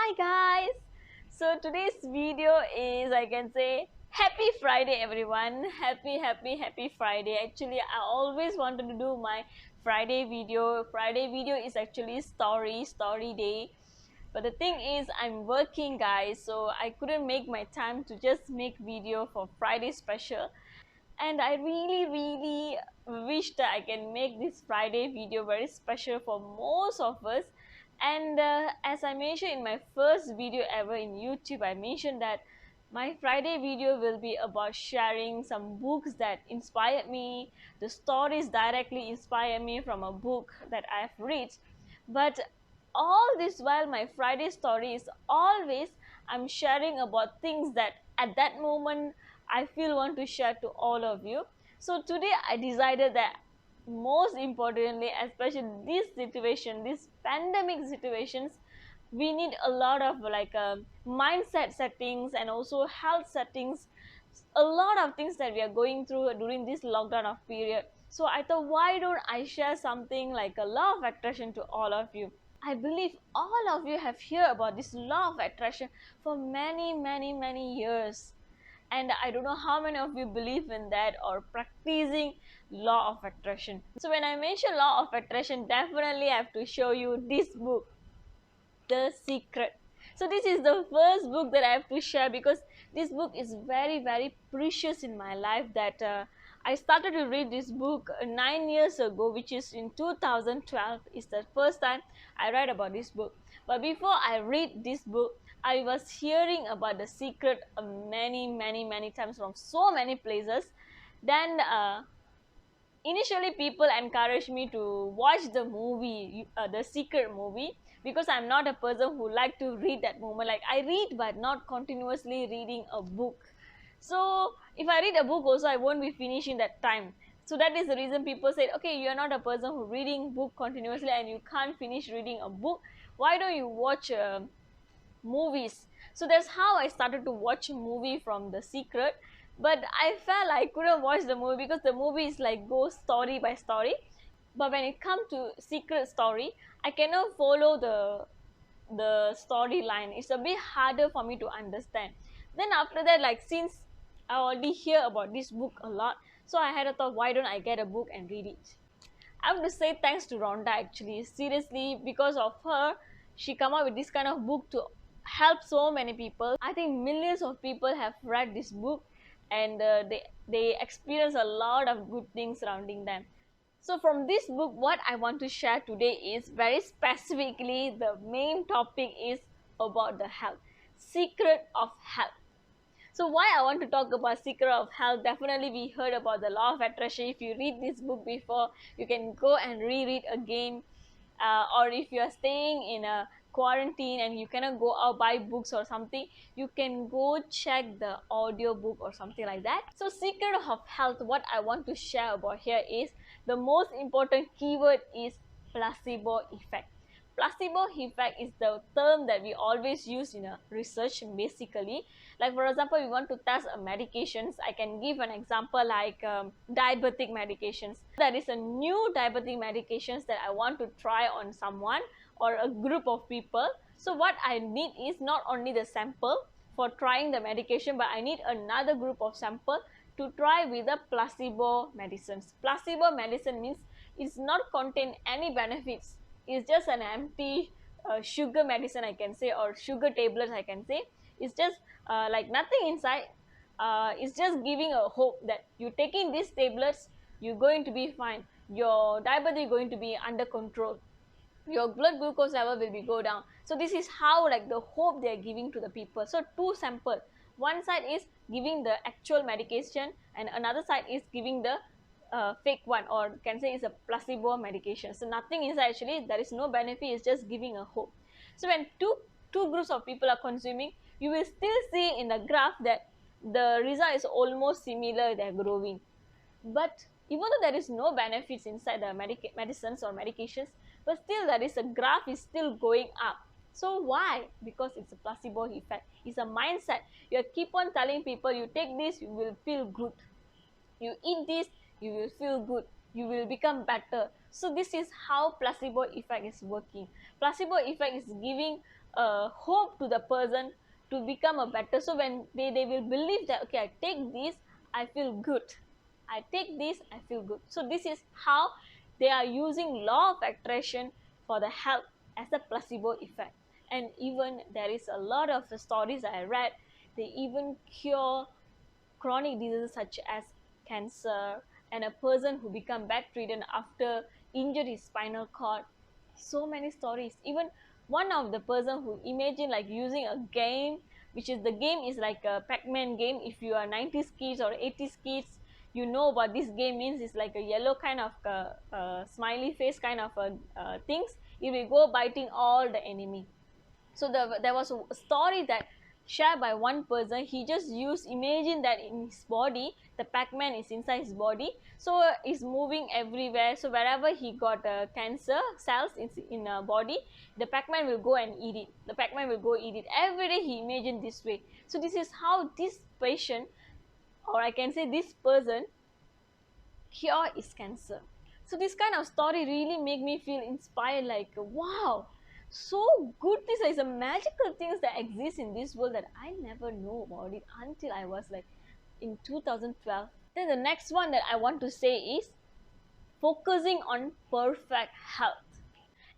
Hi guys! So today's video is, I can say, happy Friday everyone. Happy Friday. Actually, I always wanted to do my Friday video. Friday video is actually story day. But the thing is, I'm working guys, so I couldn't make my time to just make video for Friday special. And I really wish that I can make this Friday video very special for most of us. And as I mentioned in my first video ever in YouTube, I mentioned that my Friday video will be about sharing some books that inspired me, the stories directly inspired me from a book that I've read. But all this while, my Friday story is always I'm sharing about things that at that moment I feel want to share to all of you. So today I decided that most importantly, especially this situation, this pandemic situations, we need a lot of mindset settings and also health settings, a lot of things that we are going through during this lockdown of period. So I thought, why don't I share something like a law of attraction to all of you. I believe all of you have heard about this law of attraction for many years, and I don't know how many of you believe in that or practicing law of attraction. So when I mention law of attraction, definitely I have to show you this book, The Secret. So this is the first book that I have to share because this book is very precious in my life. That I started to read this book 9 years ago, which is in 2012. Is the first time I read about this book. But before I read this book, I was hearing about The Secret many times from so many places. Then initially people encouraged me to watch the movie, The Secret movie, because I'm not a person who like to read that moment. Like, I read but not continuously reading a book. So if I read a book also, I won't be finishing that time. So that is the reason people said, okay, you're not a person who reading book continuously and you can't finish reading a book, why don't you watch movies. So that's how I started to watch a movie from The Secret. But I felt I couldn't watch the movie because the movie is like go story by story. But when it comes to Secret story, I cannot follow the storyline. It's a bit harder for me to understand. Then after that, like, since I already hear about this book a lot, so I had a thought, why don't I get a book and read it? I have to say thanks to Rhonda actually. Seriously, because of her, she come up with this kind of book to help so many people. I think millions of people have read this book, and they experience a lot of good things surrounding them. So from this book, what I want to share today is very specifically the main topic is about the health, secret of health. So why I want to talk about Secret of Health, definitely we heard about the law of attraction. If you read this book before, you can go and reread again. Or if you are staying in a quarantine and you cannot go out buy books or something, you can go check the audio book or something like that. So Secret of Health, what I want to share about here is the most important keyword is placebo effect. Placebo effect is the term that we always use in a research basically. Like, for example, we want to test a medications. I can give an example like diabetic medications. There is a new diabetic medications that I want to try on someone or a group of people. So what I need is not only the sample for trying the medication, but I need another group of sample to try with the placebo medicines. Placebo medicine means it's not contain any benefits. It's just an empty sugar medicine, I can say, or sugar tablets, I can say. It's just like nothing inside. It's just giving a hope that you taking these tablets, you're going to be fine. Your diabetes is going to be under control. Your blood glucose level will be go down. So this is how, like, the hope they are giving to the people. So two sample, one side is giving the actual medication and another side is giving the fake one, or can say is a placebo medication. So nothing is actually, there is no benefit, it's just giving a hope. So when two groups of people are consuming, you will still see in the graph that the result is almost similar, they're growing. But even though there is no benefits inside the medicines or medications, but still there is a graph is still going up. So why? Because it's a placebo effect. It's a mindset. You keep on telling people, you take this, you will feel good. You eat this, you will feel good. You will become better. So this is how placebo effect is working. Placebo effect is giving hope to the person to become a better. So when they will believe that, okay, I take this, I feel good, I take this, I feel good. So this is how they are using law of attraction for the health as a placebo effect. And even there is a lot of stories I read, they even cure chronic diseases such as cancer, and a person who become bedridden after injury spinal cord. So many stories. Even one of the person who imagine like using a game, which is the game is like a Pac-Man game. If you are 90s kids or 80s kids, you know what this game means. It's like a yellow kind of smiley face kind of things. It will go biting all the enemy. So there was a story that shared by one person. He just used, imagine that in his body the Pac-Man is inside his body, so is moving everywhere. So wherever he got cancer cells in a body, the Pac-Man will go and eat it. The Pac-Man will go eat it every day. He imagined this way. So this is how this patient, or I can say this person, cure is cancer. So this kind of story really make me feel inspired, like wow, so good, this is a magical things that exist in this world that I never know about it until I was like in 2012. Then the next one that I want to say is focusing on perfect health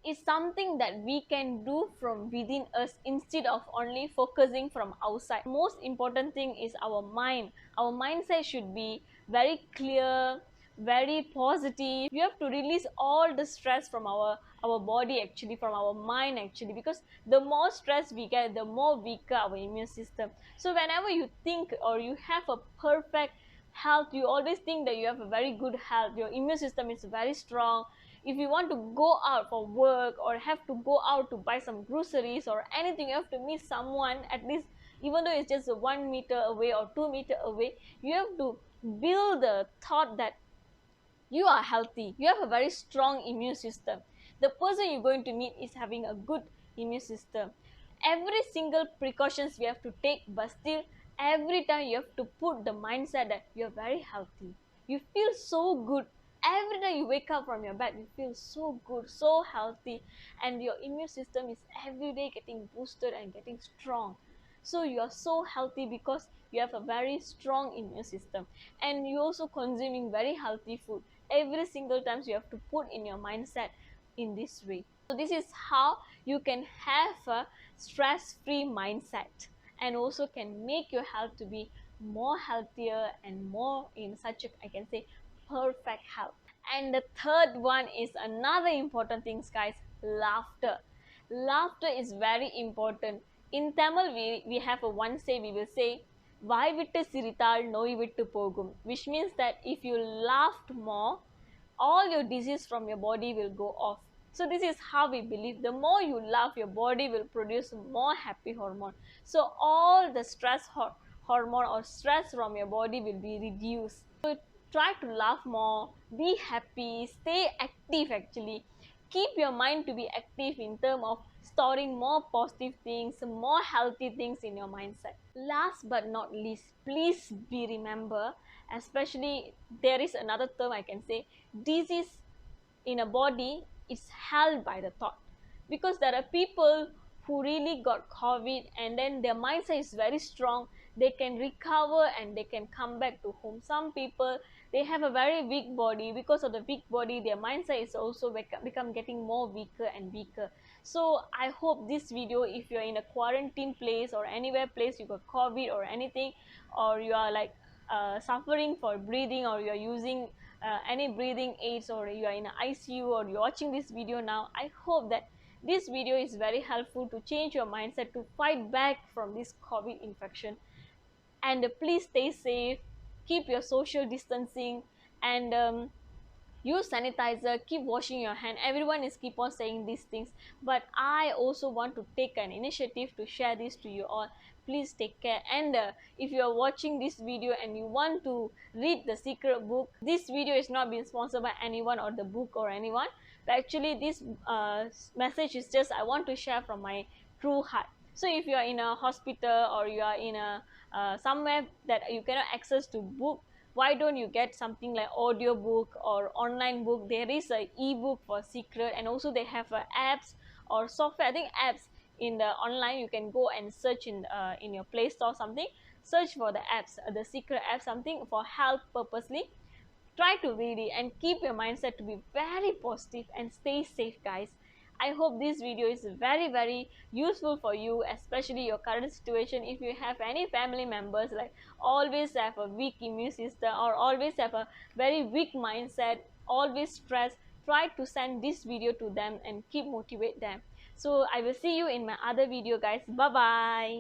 is something that we can do from within us instead of only focusing from outside. Most important thing is our mind. Our mindset should be very clear, very positive. We have to release all the stress from our body, actually from our mind, actually, because the more stress we get, the more weaker our immune system. So whenever you think or you have a perfect health, you always think that you have a very good health, your immune system is very strong. If you want to go out for work or have to go out to buy some groceries or anything, you have to meet someone, at least even though it's just 1 meter away or 2 meter away, you have to build the thought that you are healthy, you have a very strong immune system, the person you're going to meet is having a good immune system. Every single precautions we have to take, but still every time you have to put the mindset that you're very healthy, you feel so good. Every time you wake up from your bed, you feel so good, so healthy, and your immune system is every day getting boosted and getting strong. So you are so healthy because you have a very strong immune system, and you also consuming very healthy food. Every single time you have to put in your mindset in this way. So this is how you can have a stress-free mindset, and also can make your health to be more healthier and more in such a, I can say, perfect health. And the third one is another important thing, guys, laughter. Laughter is very important. In Tamil, we have a one say, we will say வாய் விட்டு சிரித்தால் நோய் விட்டு போகும், which means that if you laughed more, all your disease from your body will go off. So this is how we believe, the more you laugh, your body will produce more happy hormone. So all the stress hormone or stress from your body will be reduced. So try to laugh more, be happy, stay active. Actually, keep your mind to be active in terms of storing more positive things, more healthy things in your mindset. Last but not least, please be remember, especially there is another term I can say, disease in a body is held by the thought. Because there are people who really got COVID and then their mindset is very strong, they can recover and they can come back to home. Some people, they have a very weak body, because of the weak body their mindset is also become getting more weaker and weaker. So I hope this video, if you're in a quarantine place or anywhere place you got COVID or anything, or you are like suffering for breathing, or you're using any breathing aids, or you are in an ICU, or you're watching this video now, I hope that this video is very helpful to change your mindset to fight back from this COVID infection. And please stay safe, keep your social distancing, and use sanitizer, keep washing your hand. Everyone is keep on saying these things, but I also want to take an initiative to share this to you all. Please take care. And if you are watching this video and you want to read the secret book, this video is not being sponsored by anyone or the book or anyone, but actually this message is just I want to share from my true heart. So if you are in a hospital or you are in a somewhere that you cannot access to book, why don't you get something like audio book or online book? There is a ebook for secret, and also they have apps or software. I think apps in the online, you can go and search in your Play Store something, search for the apps, the secret app something for health purposely. Try to read it and keep your mindset to be very positive and stay safe, guys. I hope this video is very useful for you, especially your current situation. If you have any family members like always have a weak immune system or always have a very weak mindset, always stressed, try to send this video to them and keep motivate them. So I will see you in my other video, guys. Bye bye.